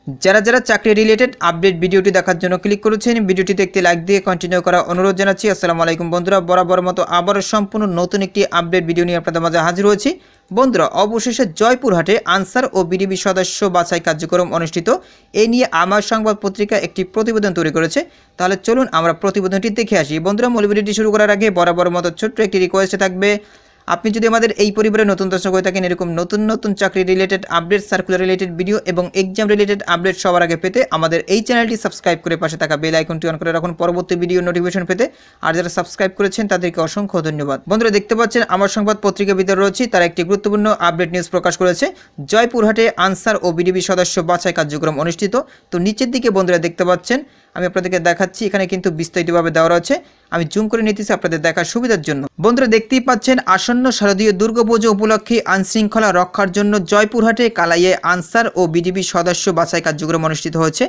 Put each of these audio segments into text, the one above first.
যারা যারা চাকরি রিলেটেড আপডেট ভিডিওটি দেখার জন্য ক্লিক করেছেন, ভিডিওটি দেখতে লাইক দিয়ে কন্টিনিউ করা অনুরোধ জানাচ্ছি। আসসালামু আলাইকুম বন্ধুরা, বরাবর মতো আবারও সম্পূর্ণ নতুন একটি আপডেট ভিডিও নিয়ে আপনাদের মাঝে হাজির হয়েছি। বন্ধুরা, অবশেষে জয়পুরহাটে আনসার ও বিডিবি সদস্য বাছাই কার্যক্রম অনুষ্ঠিত। এই নিয়ে আমার সংবাদ পত্রিকা একটি প্রতিবেদন তৈরি করেছে। তাহলে চলুন আমরা প্রতিবেদনটি দেখে আসি। বন্ধুরা, মূল ভিডিওটি শুরু করার আগে বরাবর মতো ছোট্ট একটি রিকোয়েস্ট থাকবে, আপনি যদি আমাদের এই পরিবারে নতুন দর্শক হয়ে থাকেন, এরকম নতুন নতুন চাকরি related update, circular related video এবং এক্সাম রিলেটেড আপডেট সবার আগে পেতে আমাদের এই চ্যানেলটি সাবস্ক্রাইব করে পাশে থাকা বেল আইকনটি অন করে রাখুন পরবর্তী ভিডিও নোটিফিকেশন পেতে। আর যারা সাবস্ক্রাইব করেছেন তাদেরকে অসংখ্য ধন্যবাদ। বন্ধুরা, দেখতে পাচ্ছেন আমার সংবাদ পত্রিকার ভিতরে রয়েছে, তারা একটি গুরুত্বপূর্ণ আপডেট নিউজ প্রকাশ করেছে। জয়পুরহাটে আনসার ও বিডিবি সদস্য বাছাই কার্যক্রম অনুষ্ঠিত। তো নিচের দিকে বন্ধুরা দেখতে পাচ্ছেন, আমি আপনাদেরকে দেখাচ্ছি, এখানে কিন্তু বিস্তারিতভাবে দেওয়া রয়েছে। আমি জুম করে নিতেছি আপনাদের দেখার সুবিধার জন্য। বন্ধুরা, দেখতেই পাচ্ছেন, আসন্ন শারদীয় দুর্গাপুজো উপলক্ষে আইনশৃঙ্খলা রক্ষার জন্য জয়পুরহাটে কালাইয়ে আনসার ও বিডিবি সদস্য বাছাই কার্যক্রম অনুষ্ঠিত হয়েছে।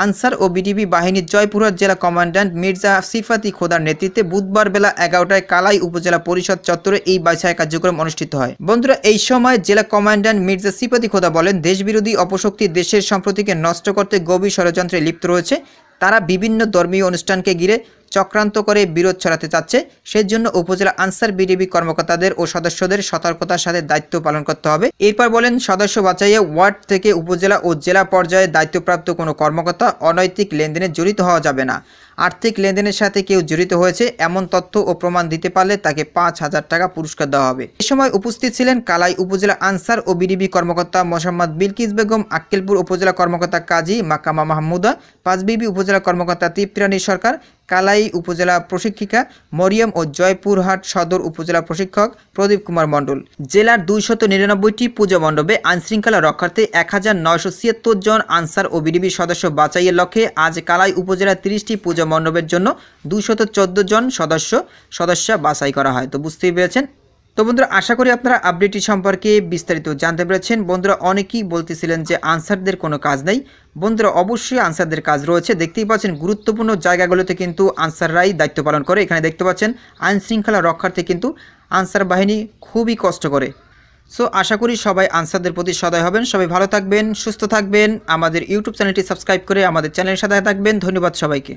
আনসার ও বিডিবি বাহিনীর জয়পুরহাট জেলা কমান্ড্যান্ট মির্জা সিফাতি খোদার নেতৃত্বে বুধবার বেলা 11টায় কালাই উপজেলা পরিষদ চত্বরে এই বাছাই কার্যক্রম অনুষ্ঠিত হয়। বন্ধুরা, এই সময় জেলা কমান্ড্যান্ট মির্জা সিফাতি খোদা বলেন, দেশবিরোধী অপশক্তি দেশের সম্প্রীতিকে নষ্ট করতে গভীর ষড়যন্ত্রে লিপ্ত রয়েছে। তারা বিভিন্ন ধর্মীয় অনুষ্ঠানকে ঘিরে চক্রান্ত করে বিরোধ ছড়াতে চাচ্ছে। সেজন্য উপজেলা আনসার বিডিবি কর্মকর্তাদের ও সদস্যদের সতর্কতার সাথে দায়িত্ব পালন করতে হবে। এরপর বলেন, সদস্য বাছাইয়ে ওয়ার্ড থেকে উপজেলা ও জেলা পর্যায়ে দায়িত্বপ্রাপ্ত কোনো কর্মকর্তা অনৈতিক লেনদেনে জড়িত হওয়া যাবে না। আর্থিক লেনদেনের সাথে কেউ জড়িত হয়েছে এমন তথ্য ও প্রমাণ দিতে পারলে তাকে 5,000 টাকা পুরস্কার দেওয়া হবে। এ সময় উপস্থিত ছিলেন কালাই উপজেলা আনসার ও বিডিবি কর্মকর্তা মোসাম্মদ বিলকিস বেগম, আক্কেলপুর উপজেলা কর্মকর্তা কাজী মাকামা মাহমুদা, পাঁচবিবি উপজেলা কর্মকর্তা তৃপ্তিরানী সরকার, কালাই উপজেলা প্রশিক্ষিকা মরিয়ম ও জয়পুরহাট সদর উপজেলা প্রশিক্ষক প্রদীপ কুমার মণ্ডল। জেলার 299টি পূজা মণ্ডপে আইনশৃঙ্খলা রক্ষার্থে 1976 জন আনসার ও বিডিবি সদস্য বাছাইয়ের লক্ষ্যে আজ কালাই উপজেলার 30টি পূজা মণ্ডপের জন্য 214 জন সদস্য বাছাই করা হয়। তো বুঝতেই পেরেছেন। তো বন্ধুরা, আশা করি আপনারা আপডেটটি সম্পর্কে বিস্তারিত জানতে পেরেছেন। বন্ধুরা, অনেকেই বলতেছিলেন যে আনসারদের কোনো কাজ নেই। বন্ধুরা, অবশ্যই আনসারদের কাজ রয়েছে। দেখতেই পাচ্ছেন, গুরুত্বপূর্ণ জায়গাগুলোতে কিন্তু আনসাররাই দায়িত্ব পালন করে। এখানে দেখতে পাচ্ছেন, আইন শৃঙ্খলা রক্ষার্থে কিন্তু আনসার বাহিনী খুবই কষ্ট করে। সো আশা করি সবাই আনসারদের প্রতি সদয় হবেন। সবাই ভালো থাকবেন, সুস্থ থাকবেন। আমাদের ইউটিউব চ্যানেলটি সাবস্ক্রাইব করে আমাদের চ্যানেলের সাথে থাকবেন। ধন্যবাদ সবাইকে।